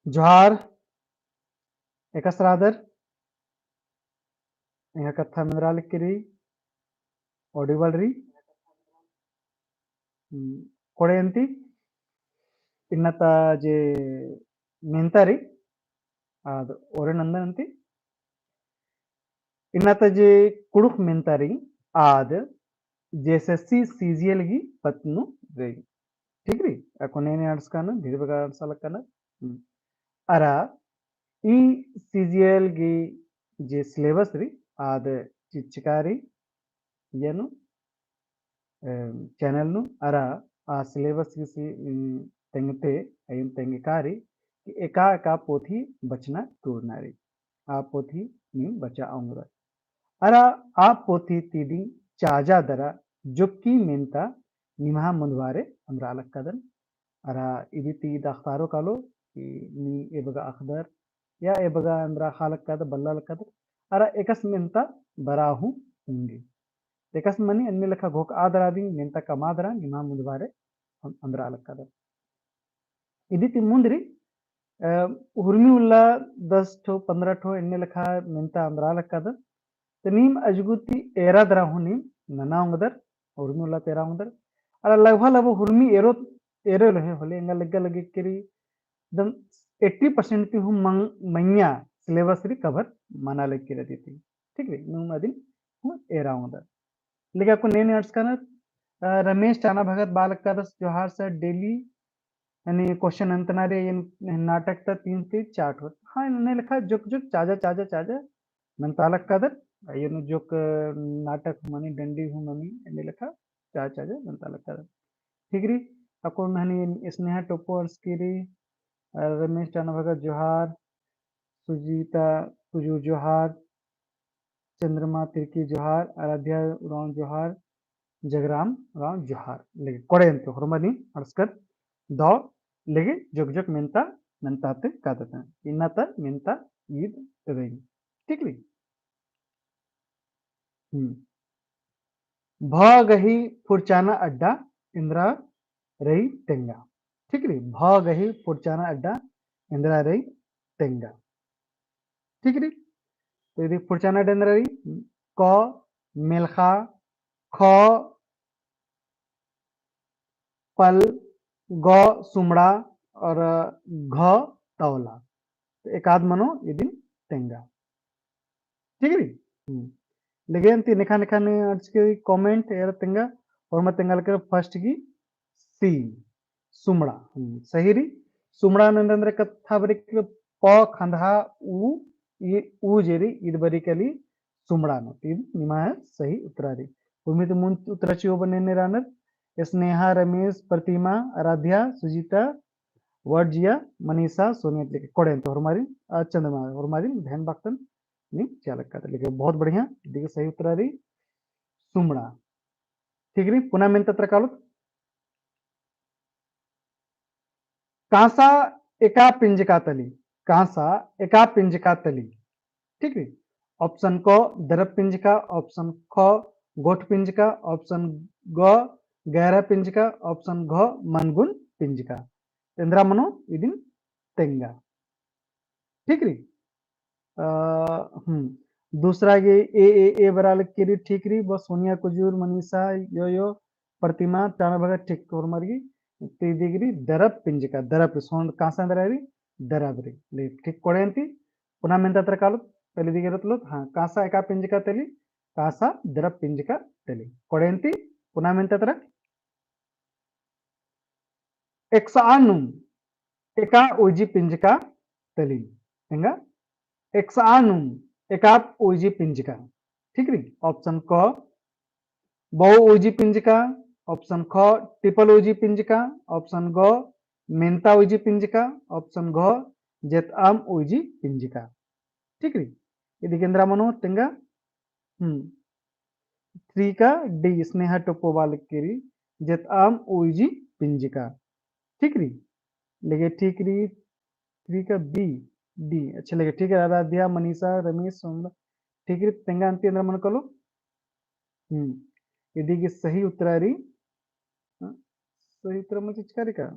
जोहार एकस्रादर इंगा कथा मिंद्रालिक्किरी ऑडिबल री कोडेयंती इन्नत जे ಮೆಂತರಿ ಅದು ಒರೆನಂದನಂತಿ इन्नत जे कुड़ुक ಮೆಂತರಿ आद जेएसएससी सीजीएल की पत्नु रे ठीक री अकोनेने आर्ट्सकान दीर्घ आर्ट्सलकन अरा ई सीजीएल की जे सिलेबस री आद चिच्चिकारी यनु चैनल नु अरा आ सिलेबस की तेंगते अयम तेंगिकारी एका एका पोथी बचना टूरनारी आ पोथी नी बचा आऊंगा अरा आ पोथी तीदी चाजा दरा जुक्की मेंता निमहा मुंदवारे अमरालक कदन अरा इदी ती दाख्तारो कालो कि नी एबगा अखदर या एबगा अमरा खालक कद बल्ला कद अरा एकस मेंता बराहू होंगे एकस मनी अन्य लखा घोक आदरादी मेंता कमादरा निमहा मुंदवारे अमरालक कदन इदी ती मुंदरी हुर्मी उल्ला 10 ठो 15 ठो एन्ने लखा मेंता अमरालक कदन तनीम अजगुती एरा दरा हुनी नना उंगदर हुर्मी उल्ला तेरा उंगदर अला लगभग लगभग हुर्मी एरो एरो लहे होले इंगा लग्गा लगे केरी दम 80% ती हूँ मंग्या सिलेबस री कवर माना लग के रहती थी ठीक है नुम अदिन हूँ एरा उंगदर लेकिन आपको नए आर्ट्स का ना रमेश टाना भगत बालक का दस जोहार सर डेली यानी क्वेश्चन अंतनारे ये नाटक था 3 से 4 ठो हाँ इन्होंने लिखा जुक जुक चाजा चाजा चाजा नंतालक कदर ये नु जुक नाटक मनी डंडी हूँ मनी इन्हें लिखा चाजा चाजा नंतालक कदर ठीक री आपको नहनी स्नेहा टोपोर्स की री रमेश टाना भगत जोहार सुजीता तुजू जोहार चंद्रमा तिर्की जोहार आराध्या उराव जोहार जगराम राव जोहार लेकिन कोड़ेंतो हरमनी अरस्कर दो लेकिन जुग जुग मिनता नंताते कादता इन्नता मिनता ईद रेगी ठीक ली भगही फुरचाना अड्डा इंदिरा रही टेंगा ठीक ली भगही फुरचाना अड्डा इंदिरा रही टेंगा ठीक ली तो यदि फुरचाना अड्डा इंदिरा रही क मेलखा ख पल ग सुमड़ा और घ तौला तो एक आध मनो ये दिन टेंगा ठीक है लेकिन ती निखा निखा ने आज के कमेंट यार तेंगा और मैं तेंगा लेकर फर्स्ट की सी सुमड़ा सही री सुमड़ा नंदंद्र कथा बरी प खंधा उ ये उ जेरी इद बरी कली सुमड़ा नो तीन निमा है सही उत्तरारी उम्मीद मुन उत्तराची बने ने रानर स्नेहा रमेश प्रतिमा आराध्या सुजीता वर्जिया मनीषा सोनिया कोड़े तो हमारी चंद्रमा हमारी बहन भक्तन नहीं चालक का लिखे बहुत बढ़िया देखिए सही उत्तर आ रही सुमड़ा ठीक है पुनः मेन तत्र कालो कांसा एका पिंजका तली कांसा एका पिंजका तली ठीक है ऑप्शन क दरप पिंजका ऑप्शन ख गोठ पिंजका ऑप्शन ग गहरा पिंजका ऑप्शन घ मनगुन पिंजका इंद्रा मनो इदिन तेंगा ठीक री दूसरा ये ए बराल के ठीक री बस सोनिया कुजूर मनीषा यो प्रतिमा चाना भगत ठीक और मरगी तीदिगिरी दरप पिंजका दरप सोन कांसा दरारी दरब री ले ठीक कोड़ेंती पुनः मेंता तरकालो पहले दिगे रतलो हाँ कांसा एका पिंजका तली कांसा दरप पिंजका तली कोड़ेंती पुनः मेंता तरक एक्सानुम एका ओजी पिंजका तली हेंगा एक्सानुम एकाप ओजी पिंजका ठीक री ऑप्शन क बहु ओजी पिंजका ऑप्शन ख ट्रिपल ओजी पिंजका ऑप्शन ग मेंता ओजी पिंजका ऑप्शन घ जेतआम ओजी पिंजका ठीक री यदि केंद्रा मनो तेंगा 3 का डी स्नेहा टोपो बालकिरी जेतआम ओजी पिंजका ठीक री लगे ठीक री 3 का बी डी अच्छा लगे ठीक है आराध्या मनीषा रमेश सोमला ठीक है तेंगा अंति अंदर मन कलो यदि सही उत्तरारी सही उत्तर म्हणजे चिकारी का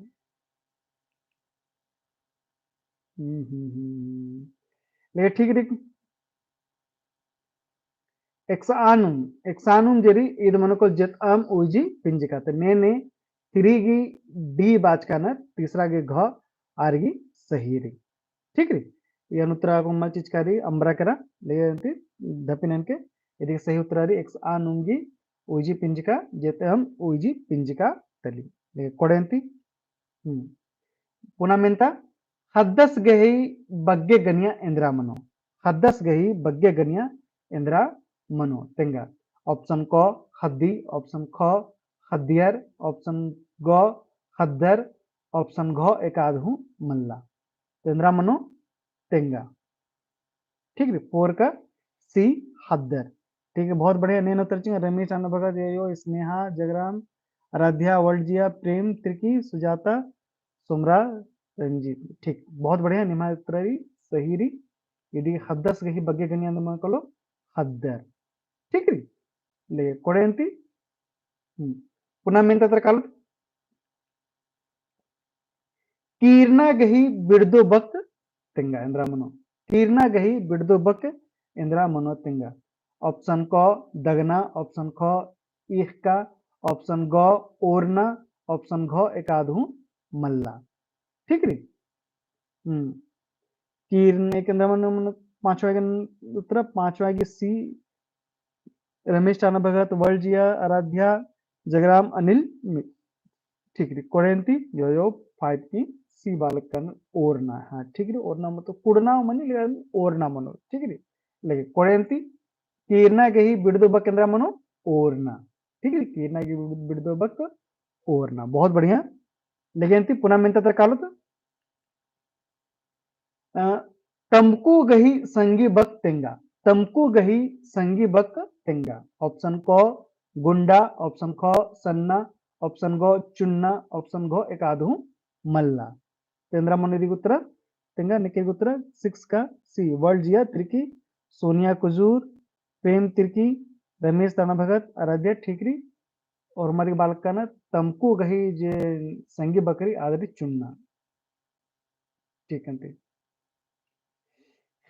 लेकिन ठीक ठीक एक्सानुम एक्सानुम जरी इद मनको जत उजी पिंजिका तो ने तिरिगी डी बाचकाना तीसरा गे घ आरगी सही री ठीक री ये उत्तर को चिचकारी अंब्रा ले दपिनके ఇది सही उत्तर एक्सानुंगी उजी पिंजिका जत उजी पिंजिका तली ले कोडेंती पुनमेंता हद्दस गही बग्गे गनिया इंद्रा मनो हद्दस गही बग्गे गनिया इंद्रा मनो तेंगा ऑप्शन क हद्दी ऑप्शन ख हद्दियर ऑप्शन ग हद्दर ऑप्शन घ एकाधु मल्ला इंद्रा मनो तेंगा ठीक है पोर का सी हद्दर ठीक है बहुत बढ़िया नैन उत्तर रमेश अन्न भगत यो स्नेहा जगराम आराध्या वर्ल्डजिया प्रेम त्रिकी सुजाता सुमरा रंजीत ठीक बहुत बढ़िया निमा उत्तरी सही री यदि हद्दस गही बग्गे गनी अंद मकलो हद्दर ठीक री ले कोडेंती पुनः मेन तत्र काल कीर्ना गही बिड़दो बक तिंगा इंद्रा मनो कीर्ना गही बिड़दो बक इंद्रा मनो तिंगा ऑप्शन क दगना ऑप्शन ख इख का ऑप्शन ग ओरना ऑप्शन घ एकाधु मल्ला ठीक री कीर्ने के अंदर मन पांचवा के उत्तर पांचवा की सी रमेश चाना भगत वर्ल्डजिया आराध्या जगराम अनिल ठीक है कोरेंती यो 5 की सी बालक का ओरना हाँ ठीक है ओरना मतलब कुड़ना मनी लेकिन ओरना मनो ठीक है लेकिन कोरेंती कीर्ना के ही बिड़दो बक केंद्र मनो ओरना ठीक है कीर्ना की बिड़दो बक ओरना बहुत बढ़िया लेकिन ती पुनः मिनता तर कालत तमकू गही संगी बक तेंगा तमकू गही संगी बक तेंगा ऑप्शन क गुंडा ऑप्शन ख सन्ना ऑप्शन ग चुन्ना ऑप्शन घ एकाधु मल्ला तेंद्रा मन उत्तर तेंगा निके उत्तर 6 का सी वर्ल्ड जिया त्रिकी सोनिया कुजूर प्रेम तिर्की रमेश ताना भगत आराध्या ठीकरी और हमारी बालक का ना तमकू गही जे संगी बकरी आदरी चुन्ना ठीक है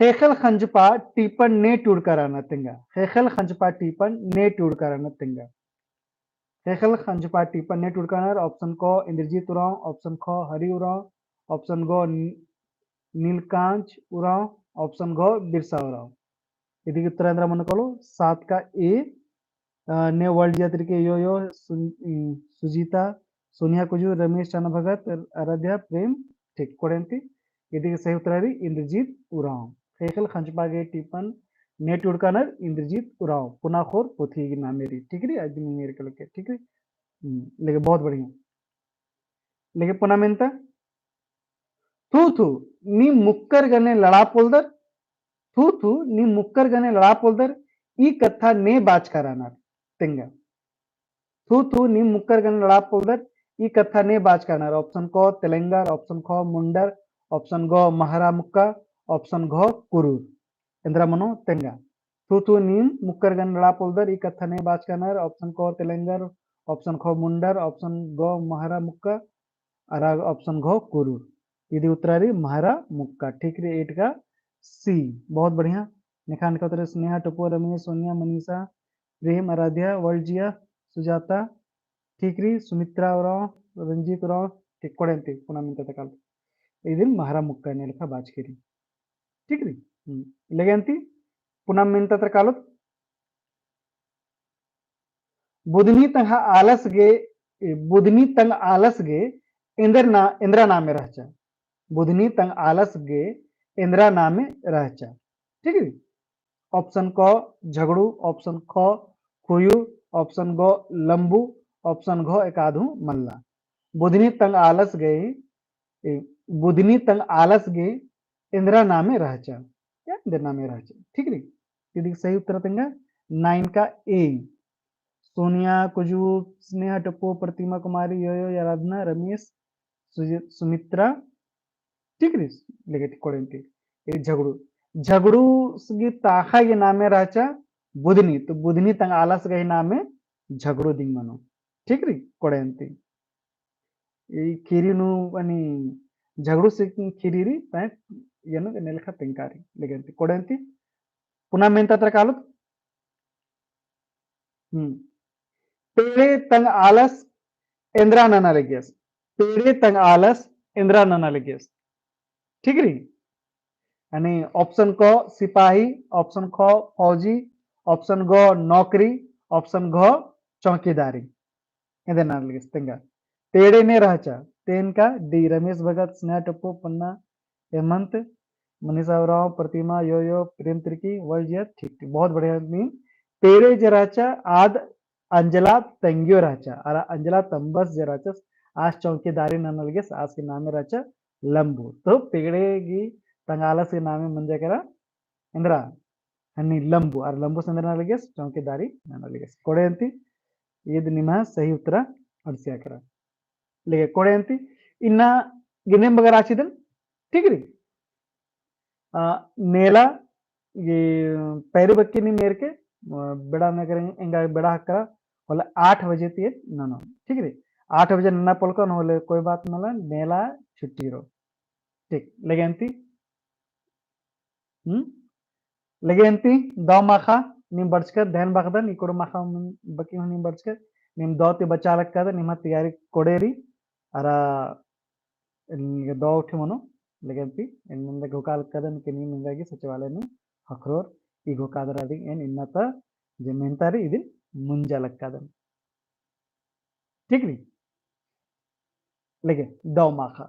हेखल खंजपा टीपन ने टूड़कराना तिंगा हेखल खंजपा टीपन ने टूड़कराना तिंगा हेखल खंजपा टीपन ने टूड़कराना ऑप्शन क इंद्रजीत उराव ऑप्शन ख हरि उराव ऑप्शन ग नीलकांच उराव ऑप्शन घ बिरसा उराव यदि उत्तर अंदर मन करो 7 का ए ने वर्ल्ड यात्री के यो सुजीता सोनिया कुजू रमेश चाना भगत आराध्या प्रेम ठीक कोडेंती यदि सही उत्तर इंद्रजीत उराव हेखल खंचपागे टिपन नेट उड़कानर इंद्रजीत उराव पुनाखोर पोथी नाम मेरी ठीक है आज मेरे कल के ठीक है लेकिन बहुत बढ़िया लेकिन पुनः मेनता थू थू नी मुक्कर गने लड़ा पोलदर थू थू नी मुक्कर गने लड़ा पोलदर ई कथा ने बाच कराना तिंगा थू थू नी मुक्कर गने लड़ा पोलदर ई कथा ने बाच कराना ऑप्शन को तेलंगार ऑप्शन ख मुंडर ऑप्शन ग महारा मुक्का ऑप्शन घ कुरूर इंद्रा मनो तेंगा तू नीम मुक्कर गन लड़ा पोलदर ई कथा ने बाच कराना ऑप्शन क तेलंगार ऑप्शन ख मुंडर ऑप्शन ग महारा मुक्का और ऑप्शन घ कुरूर यदि उत्तरारी महारा मुक्का ठीक रे 8 का सी बहुत बढ़िया निखान का उत्तर स्नेहा टपो रमेश सोनिया मनीषा प्रेम आराध्या वर्ल्डजिया सुजाता ठीक री सुमित्रा उराव रंजीत उराव ठीक कोडेंती पुनः मिंता तकाल इदिन महारा मुक्का ने लिखा बाजकेरी ठीक री लेगेंती पुनः मिंता तकाल बुधनी तंग आलस गे इंद्रा नामे रहचा बुधनी तंग आलस गे इंद्रा नामे रहचा ठीक है ऑप्शन क झगड़ू ऑप्शन ख खुयू ऑप्शन ग लंबू ऑप्शन घ एकाधु मल्ला बुधनी तंग आलस गे इंद्रा नामे रहचा या इंद्र नामे रहचा ठीक है यदि सही उत्तर तेंगा 9 का ए सोनिया कुजू स्नेहा टप्पो प्रतिमा कुमारी यो आराधना रमेश सुमित्रा ठीक है लेके कोडेंती झगड़ू झगड़ू गी ताखा ये नामे राचा बुधनी तो बुधनी तंग आलस गई नामे झगड़ू दिंग मनो ठीक री कोडेंती खीरी नु अनि झगड़ू से खिरीरी पैंट यनु नेलखा तेंकारी लेगेंती कोडेंती पुनः मेन तत्र कालत पेड़े तंग आलस इंद्रा नना लेगियस पेड़े तंग आलस इंद्रा नना लेगियस ठीक रही यानी ऑप्शन क सिपाही ऑप्शन ख फौजी ऑप्शन ग नौकरी ऑप्शन घ चौकीदारी इधर लेगियस तेंगा पेड़े ने रहचा तेन का डी रमेश भगत स्नेहा टप्पू पन्ना हेमंत मनीषा राव प्रतिमा यो यो प्रेम तिर्की वर्ल्ड ठीक ठीक बहुत बढ़िया मीन पेरे जराचा आद अंजला तंगियो राचा अरा अंजला तंबस जराचा आज चौकीदारी ननलगेस आज के नामे राचा लंबू तो पेड़े की तंगाला से नामे मंजे करा इंद्रा अन्नी लंबू और लंबू से ननलगेस चौकीदारी ननलगेस कोड़े अंती ये निमा सही उत्तरा अड़सिया करा लेके कोड़े अंती इन्ना गिने बगर आचिदन ठीक रही नेला ये पैर बक्की नहीं मेर के बेड़ा में करेंगे इंगा बेड़ा हकरा होला 8 बजे तिये ननो ठीक है 8 बजे नन्ना पलको न होले कोई बात नला नेला छुट्टी रो ठीक लेगेंती हम्म लेगेंती दो माखा निम बर्चकर ध्यान बखदन इकोड़ माखा बकी निम बर्चकर निम दो ते बच्चा लग कदन निम तैयारी कोडेरी अरा दो उठे मनो लेगेंती इनमें गोकाल कदन के नी मिंगागी सचिवालय में हखरोर ಈ ಗೋಕಾದರಾದಿ ಏನ್ ಇನ್ನತ ಜಮೆಂತಾರಿ ಇದು ಮುಂಜಾಲಕ್ಕದನ್ ठीक नी लेगे दो माखा